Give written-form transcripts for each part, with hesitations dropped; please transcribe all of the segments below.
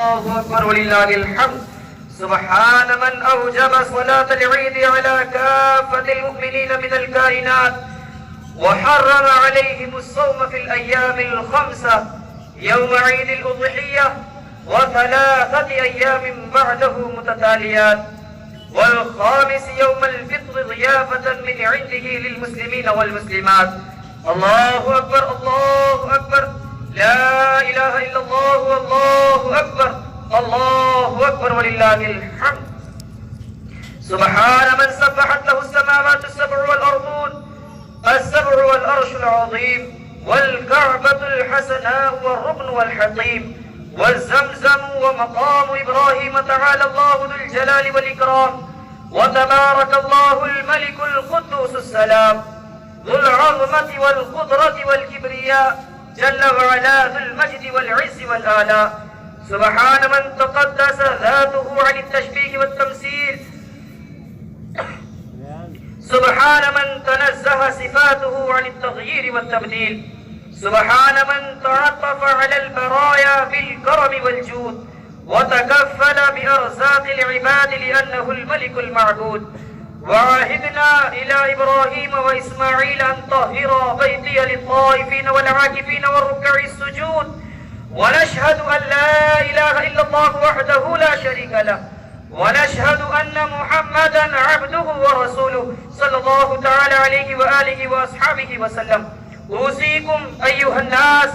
الله أكبر ولله الحمد. سبحان من أوجب صلاة العيد على كافة المؤمنين من الكائنات وحرم عليهم الصوم في الأيام الخمسة يوم عيد الأضحية وثلاثة أيام بعده متتاليات، والخامس يوم الفطر ضيافة من عنده للمسلمين والمسلمات. الله أكبر الله أكبر، لا إله إلا الله والله أكبر، الله أكبر ولله الحمد. سبحان من سبحت له السماوات السبع والأرضون السبع والأرش العظيم والكعبة الحسناء والركن والحطيم والزمزم ومقام إبراهيم تعالى الله ذو الجلال والإكرام، وتبارك الله الملك القدوس السلام ذو العظمة والقدرة والكبرياء جل وعلا ذو المجد والعز والآلاء. سبحان من تقدس ذاته عن التشبيه والتمثيل، سبحان من تنزه صفاته عن التغيير والتبديل، سبحان من تعطف على البرايا بالكرم والجود وتكفل بأرزاق العباد لأنه الملك المعبود. وعهدنا إلى إبراهيم وإسماعيل أن طهرا بيتي للطائفين والعاكفين والركع السجود، ونشهد أن لا إله إلا الله وحده لا شريك له، ونشهد أن محمدا عبده ورسوله صلى الله تعالى عليه وآله وأصحابه وسلم. أوصيكم أيها الناس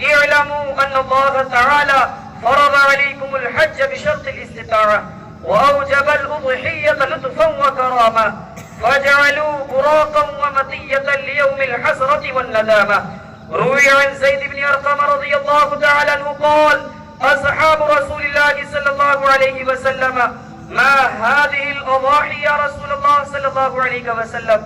اعلموا أن الله تعالى فرض عليكم الحج بشرط الاستطاعة، وأوجب الأضحية لطفا وكرامة، فاجعلوا براقا ومطية ليوم الحسرة والندامة. روي عن زيد بن أرقم رضي الله تعالى عنه قال: أصحاب رسول الله صلى الله عليه وسلم: ما هذه الأضاحي يا رسول الله صلى الله عليه وسلم؟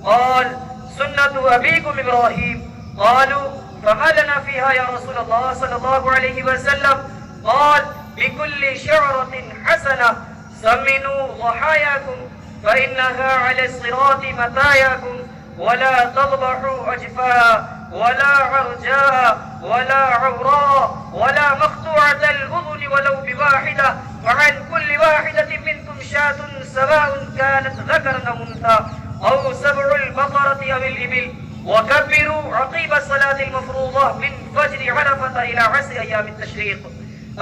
قال: سنة أبيكم إبراهيم. قالوا: فما لنا فيها يا رسول الله صلى الله عليه وسلم؟ قال: بكل شعرة حسنة سمنوا ضحاياكم فإنها على الصراط متاياكم، ولا تضبحوا أجفاء ولا عرجاء ولا عوراء ولا مقطوعة الأذن ولو بواحدة، وعن كل واحدة منكم شاة سواء كانت ذكرا أو أنثى أو سبع البقرة أو الإبل، وكبروا عقيب الصلاة المفروضة من فجر عرفة إلى عصر أيام التشريق.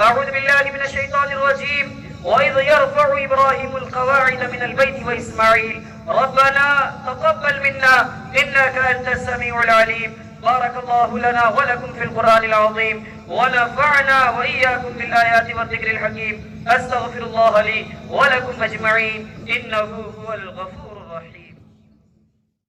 أعوذ بالله من الشيطان الرجيم. وإذ يرفع إبراهيم القواعد من البيت وإسماعيل ربنا تقبل منا إنك أنت السميع العليم. بارك الله لنا ولكم في القرآن العظيم، ونفعنا وإياكم بالآيات والذكر الحكيم. أستغفر الله لي ولكم أجمعين إنه هو الغفور الرحيم.